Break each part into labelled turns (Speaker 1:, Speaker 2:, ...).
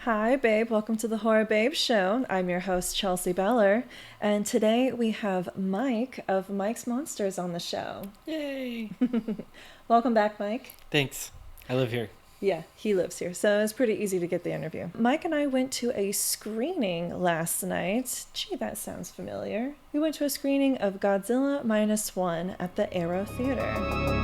Speaker 1: Hi, babe. Welcome to the Horror Babe Show. I'm your host, Chelsea Beller, and today we have Mike of Mike's Monsters on the show.
Speaker 2: Yay!
Speaker 1: Welcome back, Mike.
Speaker 2: Thanks. I live here.
Speaker 1: Yeah, he lives here, so it's pretty easy to get the interview. Mike and I went to a screening last night. Gee, that sounds familiar. We went to a screening of Godzilla Minus One at the Arrow Theater.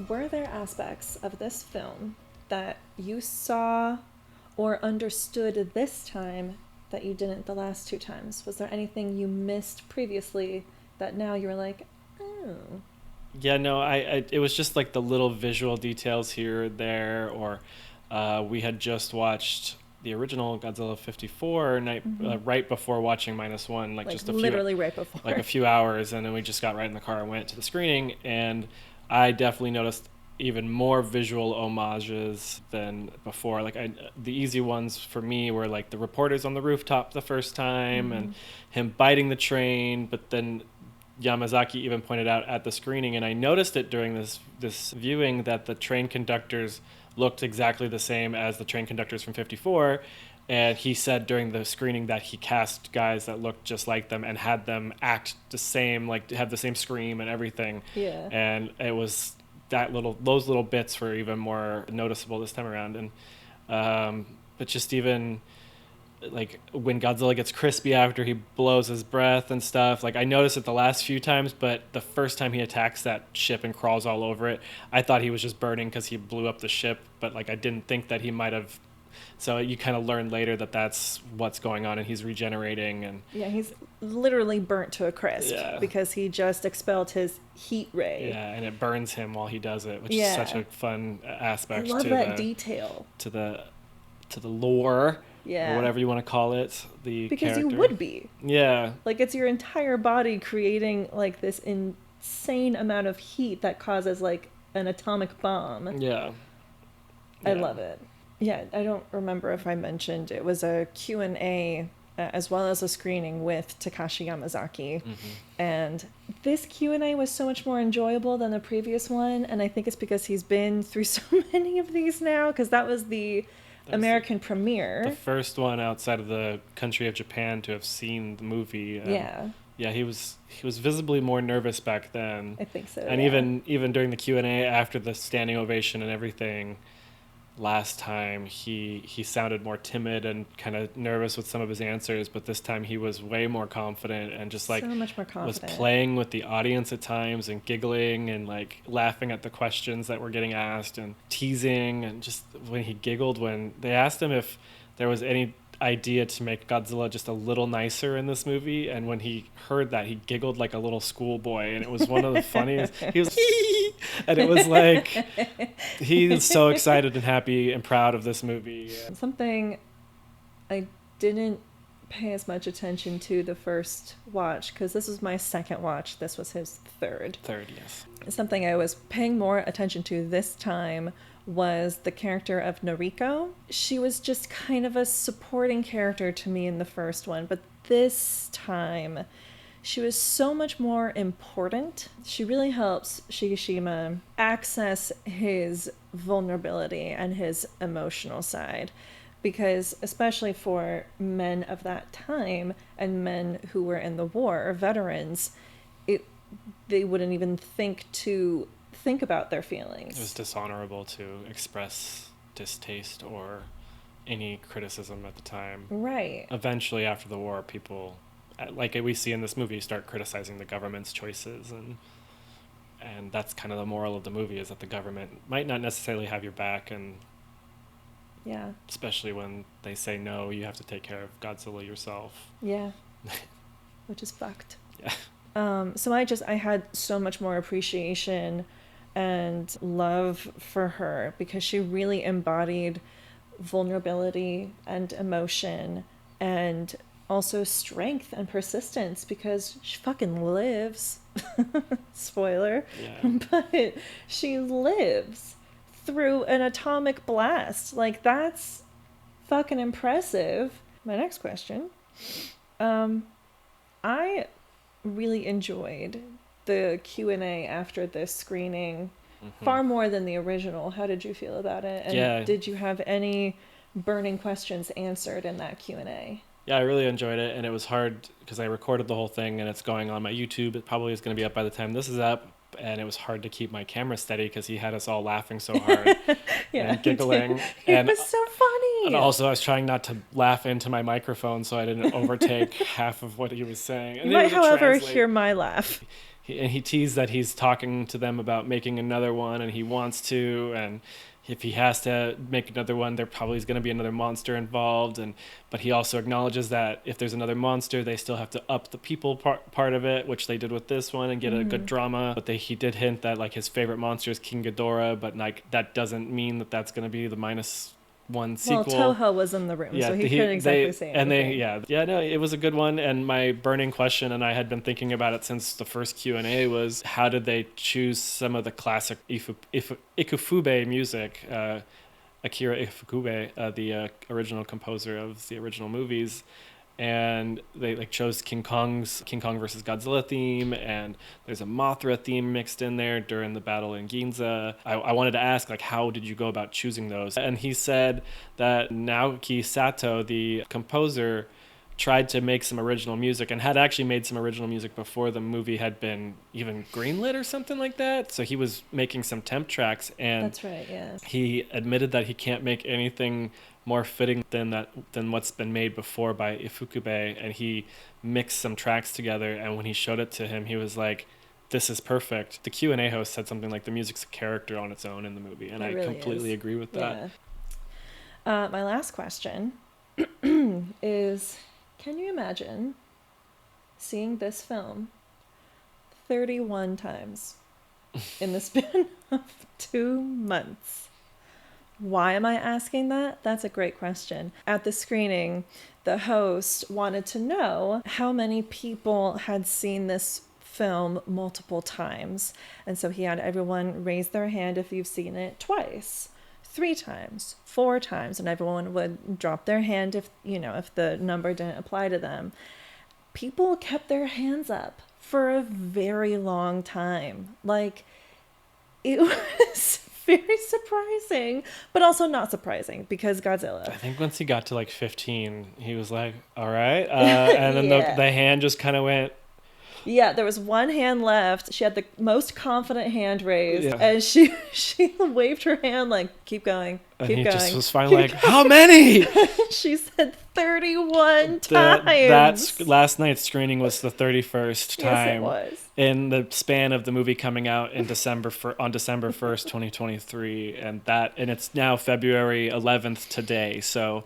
Speaker 1: Were there aspects of this film that you saw or understood this time that you didn't the last two times? Was there anything you missed previously that now you're like, oh?
Speaker 2: Yeah, no, it was just like the little visual details here or there, or we had just watched the original Godzilla 54 right before watching Minus One, like just
Speaker 1: literally right before,
Speaker 2: like a few hours, and then we just got right in the car and went to the screening, and I definitely noticed even more visual homages than before. Like the easy ones for me were like the reporters on the rooftop the first time and him biting the train, but then Yamazaki even pointed out at the screening, and I noticed it during this viewing, that the train conductors looked exactly the same as the train conductors from 54. And he said during the screening that he cast guys that looked just like them and had them act the same, like have the same scream and everything.
Speaker 1: Yeah.
Speaker 2: And it was those little bits were even more noticeable this time around. And but just even like when Godzilla gets crispy after he blows his breath and stuff, like I noticed it the last few times, but the first time he attacks that ship and crawls all over it, I thought he was just burning because he blew up the ship, but like I didn't think that he might have. So you kind of learn later that that's what's going on, and he's regenerating. And
Speaker 1: yeah, he's literally burnt to a crisp because he just expelled his heat ray.
Speaker 2: Yeah, and it burns him while he does it, which is such a fun aspect.
Speaker 1: I love that detail
Speaker 2: to the lore, or whatever you want to call it. Because character.
Speaker 1: You would be.
Speaker 2: Yeah.
Speaker 1: Like it's your entire body creating like this insane amount of heat that causes like an atomic bomb.
Speaker 2: Yeah.
Speaker 1: I love it. Yeah, I don't remember if I mentioned it was a Q&A as well as a screening with Takashi Yamazaki. And this Q&A was so much more enjoyable than the previous one, and I think it's because he's been through so many of these now, because that was the American premiere.
Speaker 2: The first one outside of the country of Japan to have seen the movie. Yeah, he was visibly more nervous back then.
Speaker 1: I think so.
Speaker 2: And even during the Q&A after the standing ovation and everything, last time he sounded more timid and kind of nervous with some of his answers, but this time he was way more confident and just like
Speaker 1: so much more confident.
Speaker 2: Was playing with the audience at times and giggling and like laughing at the questions that were getting asked and teasing. And just when he giggled when they asked him if there was any idea to make Godzilla just a little nicer in this movie, and when he heard that, he giggled like a little schoolboy, and it was one of the funniest. He was and it was like he is so excited and happy and proud of this movie.
Speaker 1: Something I didn't pay as much attention to the first watch, because this was my second watch, this was his third, yes. Something I was paying more attention to this time was the character of Noriko. She was just kind of a supporting character to me in the first one, but this time she was so much more important. She really helps Shigeshima access his vulnerability and his emotional side, because especially for men of that time and men who were in the war, veterans, they wouldn't even think about their feelings.
Speaker 2: It was dishonorable to express distaste or any criticism at the time.
Speaker 1: Right.
Speaker 2: Eventually, after the war, people, like we see in this movie, start criticizing the government's choices, and that's kind of the moral of the movie, is that the government might not necessarily have your back, and especially when they say no, you have to take care of Godzilla yourself.
Speaker 1: Yeah. Which is fucked.
Speaker 2: Yeah.
Speaker 1: So I had so much more appreciation and love for her, because she really embodied vulnerability and emotion and also strength and persistence, because she fucking lives. Spoiler.
Speaker 2: Yeah.
Speaker 1: But she lives through an atomic blast. Like, that's fucking impressive. My next question. I really enjoyed the Q&A after this screening far more than the original. How did you feel about it? And did you have any burning questions answered in that Q&A?
Speaker 2: Yeah, I really enjoyed it, and it was hard because I recorded the whole thing, and it's going on my YouTube. It probably is going to be up by the time this is up, and it was hard to keep my camera steady because he had us all laughing so hard and giggling.
Speaker 1: It was so funny.
Speaker 2: And also, I was trying not to laugh into my microphone so I didn't overtake half of what he was saying. And
Speaker 1: you might, however, hear my laugh.
Speaker 2: He teased that he's talking to them about making another one, and he wants to, and if he has to make another one, there probably is going to be another monster involved. But he also acknowledges that if there's another monster, they still have to up the people part of it, which they did with this one, and get a good drama. But he did hint that like his favorite monster is King Ghidorah, but like that doesn't mean that that's going to be the -1 sequel.
Speaker 1: Well, Toho was in the room, so he couldn't exactly say anything.
Speaker 2: And no, it was a good one. And my burning question, and I had been thinking about it since the first Q&A, was how did they choose some of the classic Ifukube music? Akira Ifukube, the original composer of the original movies. And they like chose King Kong versus Godzilla theme, and there's a Mothra theme mixed in there during the battle in Ginza. I wanted to ask, like, how did you go about choosing those? And he said that Naoki Sato, the composer, tried to make some original music and had actually made some original music before the movie had been even greenlit or something like that. So he was making some temp tracks, and
Speaker 1: that's right, yeah.
Speaker 2: He admitted that he can't make anything more fitting than what's been made before by Ifukube, and he mixed some tracks together, and when he showed it to him, he was like, this is perfect. The Q&A host said something like the music's a character on its own in the movie, and I really completely agree with that.
Speaker 1: Yeah. My last question is, can you imagine seeing this film 31 times in the span of 2 months? Why am I asking that? That's a great question. At the screening, the host wanted to know how many people had seen this film multiple times. And so he had everyone raise their hand if you've seen it twice, 3 times, 4 times, and everyone would drop their hand if the number didn't apply to them. People kept their hands up for a very long time. Like, it was very surprising, but also not surprising because Godzilla.
Speaker 2: I think once he got to like 15, he was like, all right. And then the hand just kind of went.
Speaker 1: Yeah, there was one hand left. She had the most confident hand raised, and she waved her hand like, keep going, keep going. And he just was finally like, how many? She said 31 times.
Speaker 2: That's last night's screening was the 31st time.
Speaker 1: Yes, it was.
Speaker 2: In the span of the movie coming out in December 1st, 2023, and it's now February 11th today. So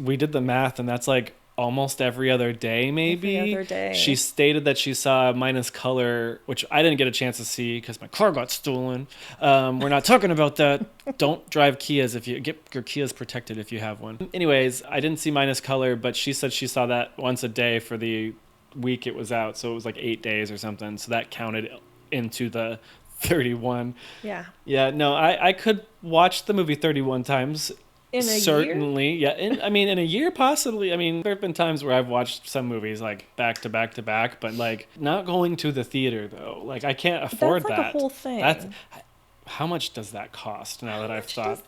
Speaker 2: we did the math, and that's like almost every other day, maybe.
Speaker 1: Every other day.
Speaker 2: She stated that she saw Minus Color, which I didn't get a chance to see because my car got stolen. We're not talking about that. Don't drive Kias if you get your Kias protected if you have one. Anyways, I didn't see Minus Color, but she said she saw that once a day for the week it was out, so it was like 8 days or something. So that counted into the 31. Yeah. No, I could watch the movie 31 times.
Speaker 1: In a
Speaker 2: Certainly,
Speaker 1: year?
Speaker 2: Yeah. In a year, possibly. I mean, there have been times where I've watched some movies like back to back to back, but like not going to the theater though. Like I can't afford that.
Speaker 1: That's like a whole thing.
Speaker 2: How much does that cost? Now that I've thought,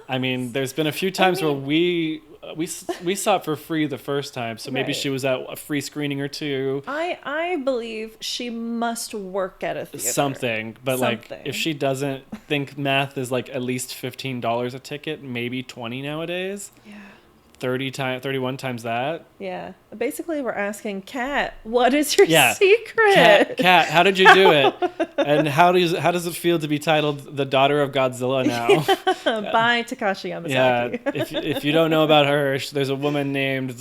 Speaker 2: I mean, there's been a few times where we saw it for free the first time, so maybe she was at a free screening or two.
Speaker 1: I believe she must work at a theater.
Speaker 2: Something, but like if she doesn't think math is like at least $15 a ticket, maybe 20 nowadays.
Speaker 1: Yeah.
Speaker 2: 31 times that.
Speaker 1: Yeah. Basically, we're asking Kat, what is your secret?
Speaker 2: Kat, how did you do it? And how does it feel to be titled the daughter of Godzilla now?
Speaker 1: By Takashi Yamazaki.
Speaker 2: Yeah. If you don't know about her, there's a woman named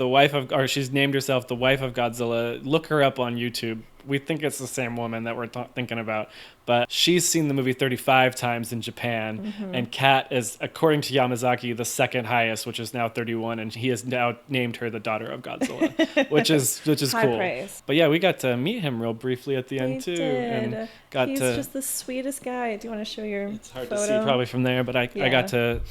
Speaker 2: she's named herself the wife of Godzilla. Look her up on YouTube. We think it's the same woman that we're thinking about, but she's seen the movie 35 times in Japan, and Kat is, according to Yamazaki, the second highest, which is now 31, and he has now named her the daughter of Godzilla, which is
Speaker 1: high
Speaker 2: cool.
Speaker 1: Praise.
Speaker 2: But yeah, we got to meet him real briefly at the end too,
Speaker 1: and he's just the sweetest guy. Do you want to show your? It's hard
Speaker 2: to see probably from there, but I got to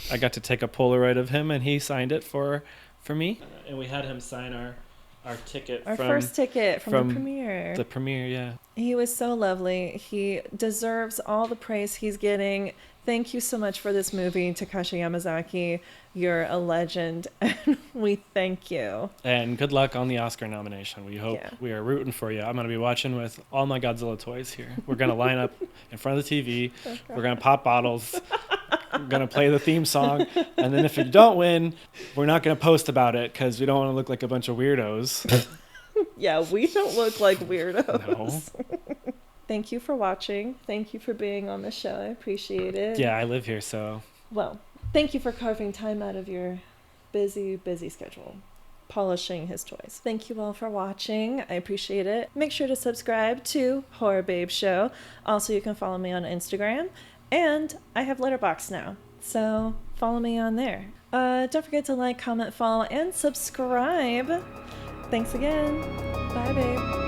Speaker 2: take a Polaroid of him, and he signed it for me, and we had him sign our our ticket.
Speaker 1: Our first ticket from the premiere.
Speaker 2: The premiere, yeah.
Speaker 1: He was so lovely. He deserves all the praise he's getting. Thank you so much for this movie, Takashi Yamazaki. You're a legend, and we thank you.
Speaker 2: And good luck on the Oscar nomination. We hope we are rooting for you. I'm going to be watching with all my Godzilla toys here. We're going to line up in front of the TV. Okay. We're going to pop bottles. We're going to play the theme song. And then if you don't win, we're not going to post about it because we don't want to look like a bunch of weirdos.
Speaker 1: Yeah, we don't look like weirdos.
Speaker 2: No.
Speaker 1: Thank you for watching. Thank you for being on the show. I appreciate it.
Speaker 2: Yeah, I live here, so.
Speaker 1: Well, thank you for carving time out of your busy, busy schedule, polishing his toys. Thank you all for watching. I appreciate it. Make sure to subscribe to Horror Babe Show. Also, you can follow me on Instagram. And I have Letterboxd now, so follow me on there. Don't forget to like, comment, follow, and subscribe. Thanks again. Bye, babe.